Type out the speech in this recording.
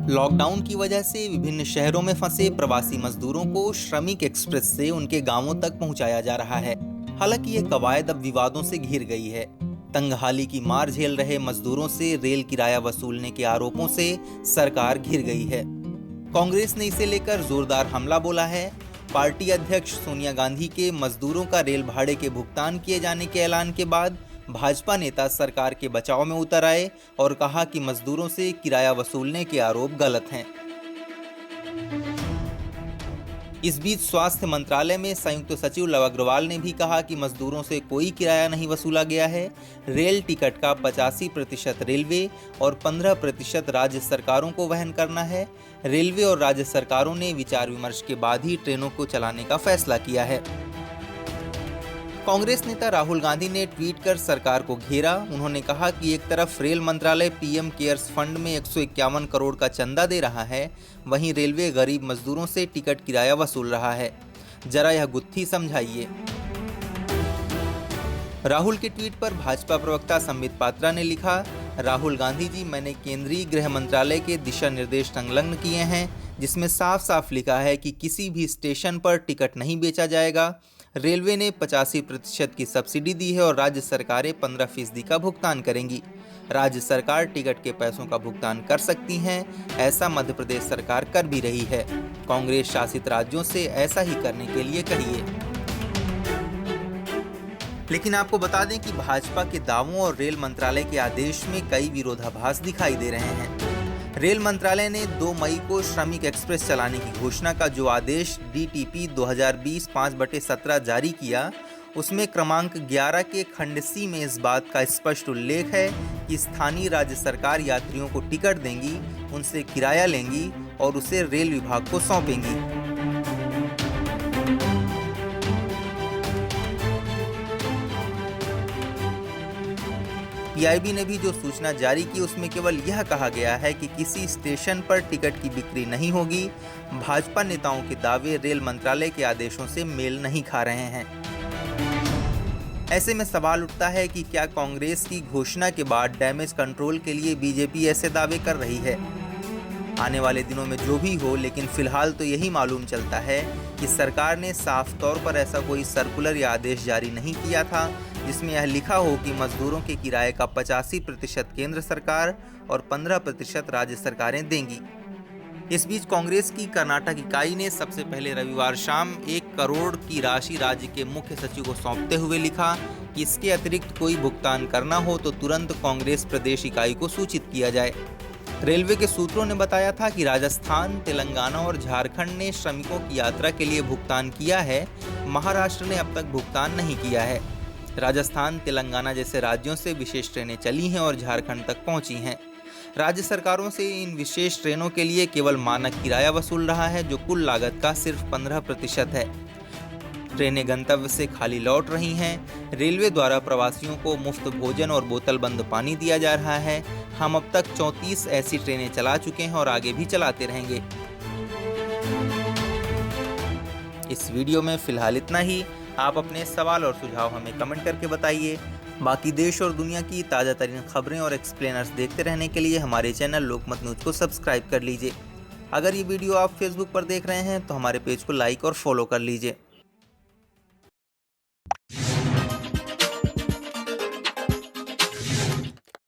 Lockdown की वजह से विभिन्न शहरों में फंसे प्रवासी मजदूरों को श्रमिक एक्सप्रेस से उनके गांवों तक पहुंचाया जा रहा है। हालांकि ये कवायद अब विवादों से घिर गई है। तंगहाली की मार झेल रहे मजदूरों से रेल किराया वसूलने के आरोपों से सरकार घिर गई है। कांग्रेस ने इसे लेकर जोरदार हमला बोला है। पार्टी अध्यक्ष सोनिया गांधी के मजदूरों का रेल भाड़े के भुगतान किए जाने के ऐलान के बाद भाजपा नेता सरकार के बचाव में उतर आए और कहा कि मजदूरों से किराया वसूलने के आरोप गलत हैं। इस बीच स्वास्थ्य मंत्रालय में संयुक्त सचिव लव अग्रवाल ने भी कहा कि मजदूरों से कोई किराया नहीं वसूला गया है। रेल टिकट का 85% रेलवे और 15% राज्य सरकारों को वहन करना है। रेलवे और राज्य सरकारों ने विचार विमर्श के बाद ही ट्रेनों को चलाने का फैसला किया है। कांग्रेस नेता राहुल गांधी ने ट्वीट कर सरकार को घेरा। उन्होंने कहा कि एक तरफ रेल मंत्रालय पीएम केयर्स फंड में 151 करोड़ का चंदा दे रहा है, वहीं रेलवे गरीब मजदूरों से टिकट किराया वसूल रहा है। जरा यह गुत्थी समझाइए। राहुल के ट्वीट पर भाजपा प्रवक्ता संबित पात्रा ने लिखा, राहुल गांधी जी, मैंने केंद्रीय गृह मंत्रालय के दिशा निर्देश संलग्न किए हैं, जिसमें साफ साफ लिखा है कि किसी भी स्टेशन पर टिकट नहीं बेचा जाएगा। रेलवे ने 85% की सब्सिडी दी है और राज्य सरकारें 15% का भुगतान करेंगी। राज्य सरकार टिकट के पैसों का भुगतान कर सकती हैं, ऐसा मध्य प्रदेश सरकार कर भी रही है। कांग्रेस शासित राज्यों से ऐसा ही करने के लिए कहिए। लेकिन आपको बता दें कि भाजपा के दावों और रेल मंत्रालय के आदेश में कई विरोधाभास दिखाई दे रहे हैं। रेल मंत्रालय ने 2 मई को श्रमिक एक्सप्रेस चलाने की घोषणा का जो आदेश DTP 2020-5/17 जारी किया, उसमें क्रमांक 11 के खंड C में इस बात का स्पष्ट उल्लेख है कि स्थानीय राज्य सरकार यात्रियों को टिकट देंगी, उनसे किराया लेंगी और उसे रेल विभाग को सौंपेंगी। PIB ने भी जो सूचना जारी की उसमें केवल यह कहा गया है कि किसी स्टेशन पर टिकट की बिक्री नहीं होगी। भाजपा नेताओं के दावे रेल मंत्रालय के आदेशों से मेल नहीं खा रहे हैं। ऐसे में सवाल उठता है कि क्या कांग्रेस की घोषणा के बाद डैमेज कंट्रोल के लिए बीजेपी ऐसे दावे कर रही है? आने वाले दिनों में जो भी हो, लेकिन फिलहाल तो यही मालूम चलता है कि सरकार ने साफ तौर पर ऐसा कोई सर्कुलर या आदेश जारी नहीं किया था जिसमें यह लिखा हो कि मजदूरों के किराए का 85% केंद्र सरकार और 15% राज्य सरकारें देंगी। इस बीच कांग्रेस की कर्नाटक इकाई ने सबसे पहले रविवार शाम 1 करोड़ की राशि राज्य के मुख्य सचिव को सौंपते हुए लिखा कि इसके अतिरिक्त कोई भुगतान करना हो तो तुरंत कांग्रेस प्रदेश इकाई को सूचित किया जाए। रेलवे के सूत्रों ने बताया था कि राजस्थान, तेलंगाना और झारखंड ने श्रमिकों की यात्रा के लिए भुगतान किया है। महाराष्ट्र ने अब तक भुगतान नहीं किया है। राजस्थान, तेलंगाना जैसे राज्यों से विशेष ट्रेनें चली हैं और झारखंड तक पहुंची हैं। राज्य सरकारों से इन विशेष ट्रेनों के लिए केवल मानक किराया वसूल रहा है, जो कुल लागत का सिर्फ 15% है। ट्रेनें गंतव्य से खाली लौट रही हैं। रेलवे द्वारा प्रवासियों को मुफ्त भोजन और बोतल बंद पानी दिया जा रहा है। हम अब तक 34 ऐसी ट्रेनें चला चुके हैं और आगे भी चलाते रहेंगे। इस वीडियो में फिलहाल इतना ही। आप अपने सवाल और सुझाव हमें कमेंट करके बताइए। बाकी देश और दुनिया की ताज़ा तरीन खबरें और एक्सप्लेनर्स देखते रहने के लिए हमारे चैनल लोकमत न्यूज़ को सब्सक्राइब कर लीजिए। अगर ये वीडियो आप फेसबुक पर देख रहे हैं तो हमारे पेज को लाइक और फॉलो कर लीजिए।